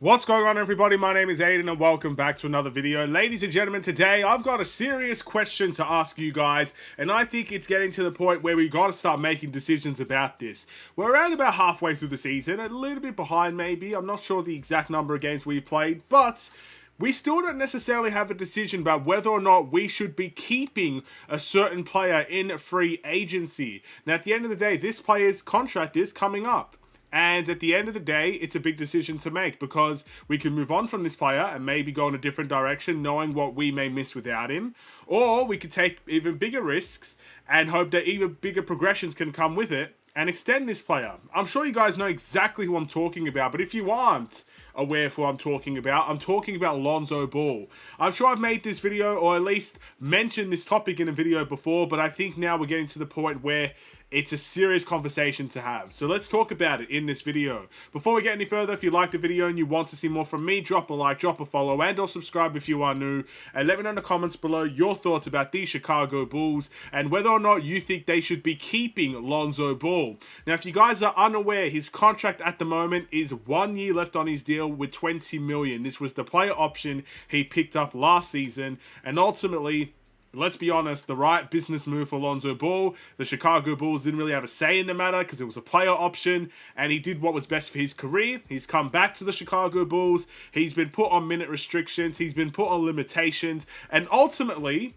What's going on, everybody? My name is Aiden and welcome back to another video. Ladies and gentlemen, today I've got a serious question to ask you guys, and I think it's getting to the point where we got to start making decisions about this. We're around about halfway through the season, a little bit behind maybe. I'm not sure the exact number of games we've played, but we still don't necessarily have a decision about whether or not we should be keeping a certain player in free agency. Now, at the end of the day, this player's contract is coming up. And at the end of the day, it's a big decision to make because we can move on from this player and maybe go in a different direction knowing what we may miss without him. Or we could take even bigger risks and hope that even bigger progressions can come with it and extend this player. I'm sure you guys know exactly who I'm talking about, but if you aren't aware of who I'm talking about Lonzo Ball. I'm sure I've made this video or at least mentioned this topic in a video before, but I think now we're getting to the point where it's a serious conversation to have. So let's talk about it in this video. Before we get any further, if you liked the video and you want to see more from me, drop a like, drop a follow, and or subscribe if you are new. And let me know in the comments below your thoughts about the Chicago Bulls and whether or not you think they should be keeping Lonzo Ball. Now, if you guys are unaware, his contract at the moment is 1 year left on his deal with $20 million. This was the player option he picked up last season, and ultimately, let's be honest, the right business move for Lonzo Ball. The Chicago Bulls didn't really have a say in the matter because it was a player option and he did what was best for his career. He's come back to the Chicago Bulls. He's been put on minute restrictions. He's been put on limitations. And ultimately,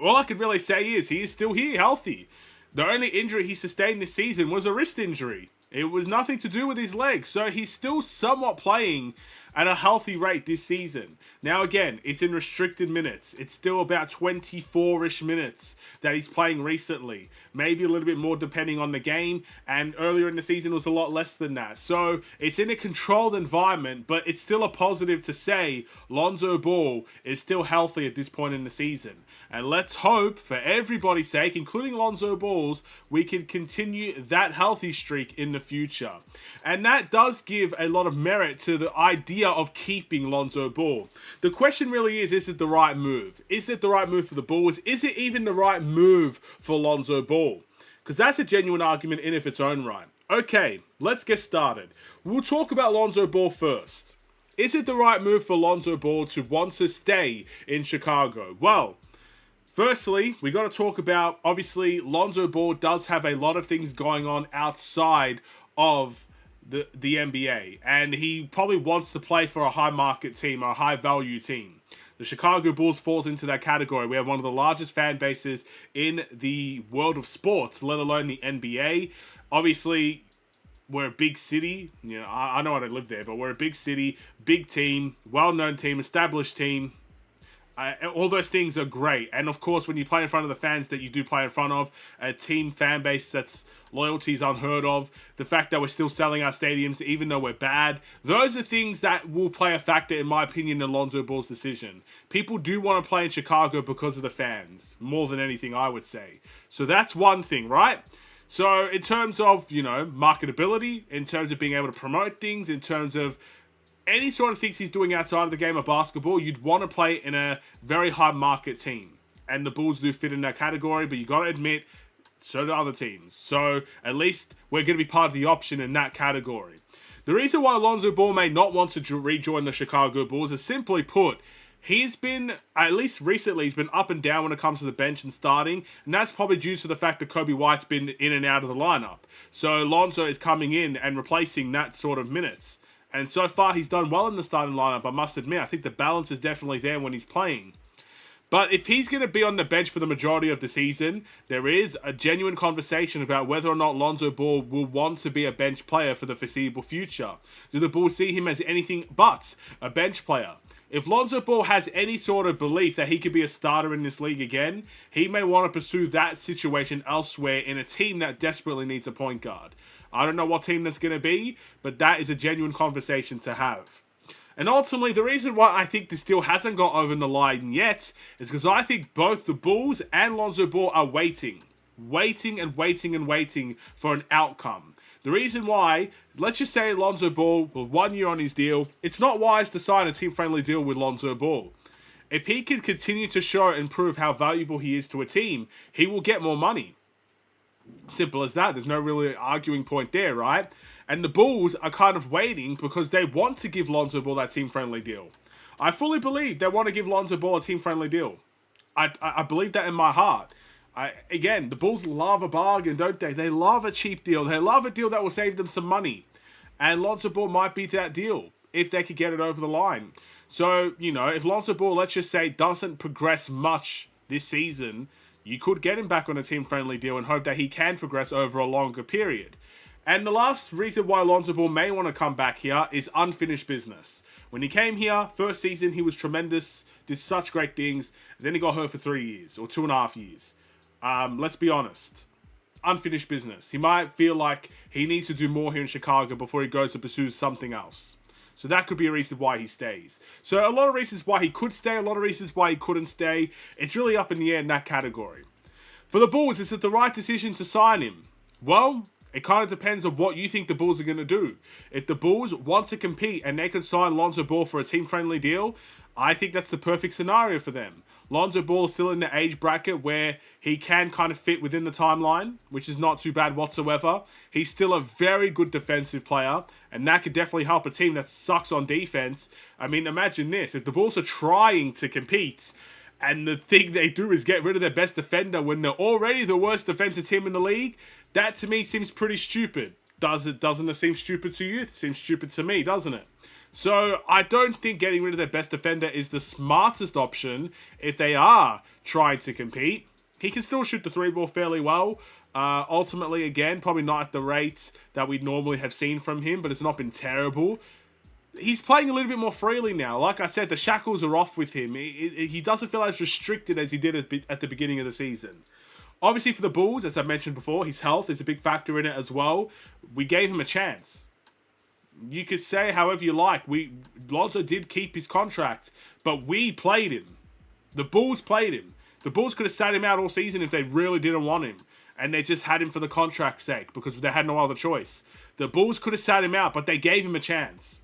all I could really say is he is still here, healthy. The only injury he sustained this season was a wrist injury. It was nothing to do with his legs, so he's still somewhat playing at a healthy rate this season. Now again, it's in restricted minutes. It's still about 24-ish minutes that he's playing recently. Maybe a little bit more depending on the game, and earlier in the season it was a lot less than that. So it's in a controlled environment, but it's still a positive to say Lonzo Ball is still healthy at this point in the season. And let's hope, for everybody's sake, including Lonzo Ball's, we can continue that healthy streak in the future. And that does give a lot of merit to the idea of keeping Lonzo Ball. The question really is it the right move? Is it the right move for the Bulls? Is it even the right move for Lonzo Ball? Because that's a genuine argument in of its own right. Okay, let's get started. We'll talk about Lonzo Ball first. Is it the right move for Lonzo Ball to want to stay in Chicago? Well, firstly, we got to talk about, obviously, Lonzo Ball does have a lot of things going on outside of the NBA, and he probably wants to play for a high market team or a high value team. The Chicago Bulls falls into that category. We have one of the largest fan bases in the world of sports, let alone the NBA. Obviously, we're a big city. You know, I know I don't live there, but we're a big city, big team, well-known team, established team. All those things are great. And of course, when you play in front of the fans that you do play in front of, a team fan base that's loyalty is unheard of, the fact that we're still selling our stadiums even though we're bad, those are things that will play a factor, in my opinion, in Lonzo Ball's decision. People do want to play in Chicago because of the fans, more than anything, I would say. So that's one thing, right? So in terms of, marketability, in terms of being able to promote things, in terms of any sort of things he's doing outside of the game of basketball, you'd want to play in a very high market team. And the Bulls do fit in that category, but you got to admit, so do other teams. So at least we're going to be part of the option in that category. The reason why Lonzo Ball may not want to rejoin the Chicago Bulls is simply put, he's been, at least recently, he's been up and down when it comes to the bench and starting, and that's probably due to the fact that Kobe White's been in and out of the lineup. So Lonzo is coming in and replacing that sort of minutes. And so far, he's done well in the starting lineup, I must admit. I think the balance is definitely there when he's playing. But if he's going to be on the bench for the majority of the season, there is a genuine conversation about whether or not Lonzo Ball will want to be a bench player for the foreseeable future. Do the Bulls see him as anything but a bench player? If Lonzo Ball has any sort of belief that he could be a starter in this league again, he may want to pursue that situation elsewhere in a team that desperately needs a point guard. I don't know what team that's going to be, but that is a genuine conversation to have. And ultimately, the reason why I think this deal hasn't got over the line yet is because I think both the Bulls and Lonzo Ball are waiting for an outcome. The reason why, let's just say Lonzo Ball with 1 year on his deal, it's not wise to sign a team-friendly deal with Lonzo Ball. If he can continue to show and prove how valuable he is to a team, he will get more money. Simple as that. There's no really arguing point there, right? And the Bulls are kind of waiting because they want to give Lonzo Ball that team-friendly deal. I fully believe they want to give Lonzo Ball a team-friendly deal. I believe that in my heart. Again, the Bulls love a bargain, don't they? They love a cheap deal. They love a deal that will save them some money. And Lonzo Ball might be that deal if they could get it over the line. So, if Lonzo Ball, let's just say, doesn't progress much this season, you could get him back on a team-friendly deal and hope that he can progress over a longer period. And the last reason why Lonzo Ball may want to come back here is unfinished business. When he came here, first season, he was tremendous, did such great things. Then he got hurt for 3 years or 2.5 years. Let's be honest. Unfinished business. He might feel like he needs to do more here in Chicago before he goes to pursue something else. So that could be a reason why he stays. So a lot of reasons why he could stay, a lot of reasons why he couldn't stay. It's really up in the air in that category. For the Bulls, is it the right decision to sign him? Well, it kind of depends on what you think the Bulls are going to do. If the Bulls want to compete and they can sign Lonzo Ball for a team-friendly deal, I think that's the perfect scenario for them. Lonzo Ball is still in the age bracket where he can kind of fit within the timeline, which is not too bad whatsoever. He's still a very good defensive player, and that could definitely help a team that sucks on defense. I mean, imagine this. If the Bulls are trying to compete, and the thing they do is get rid of their best defender when they're already the worst defensive team in the league, that to me seems pretty stupid. Doesn't it seem stupid to you? It seems stupid to me, doesn't it? So I don't think getting rid of their best defender is the smartest option if they are trying to compete. He can still shoot the 3-ball fairly well. Ultimately, again, probably not at the rates that we normally have seen from him, but it's not been terrible. He's playing a little bit more freely now. Like I said, the shackles are off with him. He doesn't feel as restricted as he did at the beginning of the season. Obviously, for the Bulls, as I mentioned before, his health is a big factor in it as well. We gave him a chance. You could say however you like. Lonzo did keep his contract, but we played him. The Bulls played him. The Bulls could have sat him out all season if they really didn't want him, and they just had him for the contract's sake because they had no other choice. The Bulls could have sat him out, but they gave him a chance.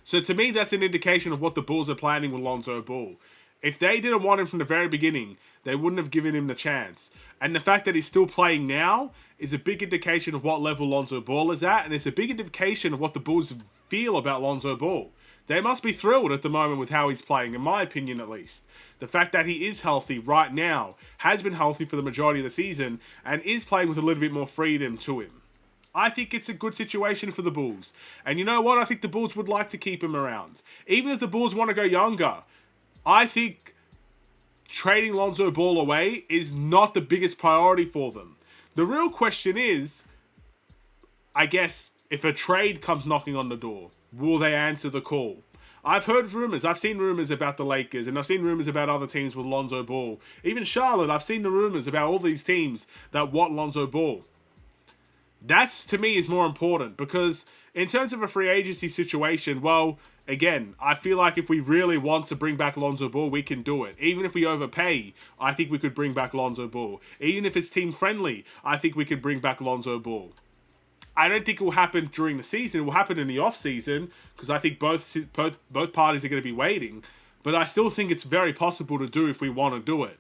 So to me, that's an indication of what the Bulls are planning with Lonzo Ball. If they didn't want him from the very beginning, they wouldn't have given him the chance. And the fact that he's still playing now is a big indication of what level Lonzo Ball is at, and it's a big indication of what the Bulls feel about Lonzo Ball. They must be thrilled at the moment with how he's playing, in my opinion at least. The fact that he is healthy right now, has been healthy for the majority of the season, and is playing with a little bit more freedom to him. I think it's a good situation for the Bulls. And you know what? I think the Bulls would like to keep him around. Even if the Bulls want to go younger, I think trading Lonzo Ball away is not the biggest priority for them. The real question is, I guess, if a trade comes knocking on the door, will they answer the call? I've heard rumors. I've seen rumors about the Lakers, and I've seen rumors about other teams with Lonzo Ball. Even Charlotte, I've seen the rumors about all these teams that want Lonzo Ball. That's, to me, is more important because in terms of a free agency situation, well, again, I feel like if we really want to bring back Lonzo Ball, we can do it. Even if we overpay, I think we could bring back Lonzo Ball. Even if it's team-friendly, I think we could bring back Lonzo Ball. I don't think it will happen during the season. It will happen in the off-season because I think both parties are going to be waiting. But I still think it's very possible to do if we want to do it.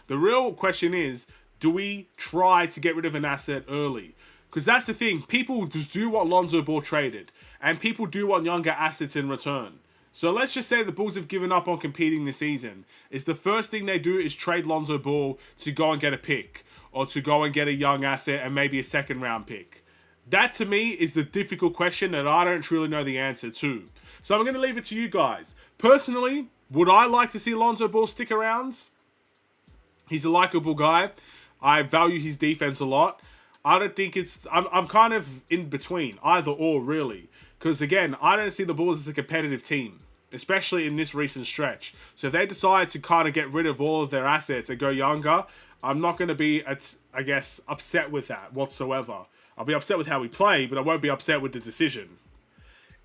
The real question is, do we try to get rid of an asset early? Because that's the thing. People just do want Lonzo Ball traded. And people do want younger assets in return. So let's just say the Bulls have given up on competing this season. Is the first thing they do is trade Lonzo Ball to go and get a pick. Or to go and get a young asset and maybe a second round pick. That to me is the difficult question that I don't truly know the answer to. So I'm going to leave it to you guys. Personally, would I like to see Lonzo Ball stick around? He's a likable guy. I value his defense a lot. I don't think it's... I'm kind of in between. Either or, really. Because, again, I don't see the Bulls as a competitive team. Especially in this recent stretch. So if they decide to kind of get rid of all of their assets and go younger, I'm not going to be, I guess, upset with that whatsoever. I'll be upset with how we play, but I won't be upset with the decision.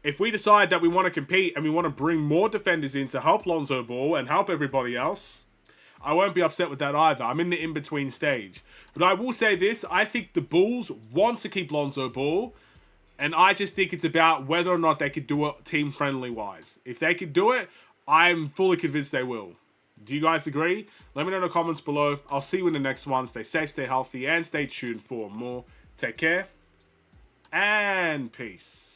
If we decide that we want to compete and we want to bring more defenders in to help Lonzo Ball and help everybody else, I won't be upset with that either. I'm in the in-between stage. But I will say this. I think the Bulls want to keep Lonzo Ball. And I just think it's about whether or not they could do it team-friendly wise. If they could do it, I'm fully convinced they will. Do you guys agree? Let me know in the comments below. I'll see you in the next one. Stay safe, stay healthy, and stay tuned for more. Take care, and peace.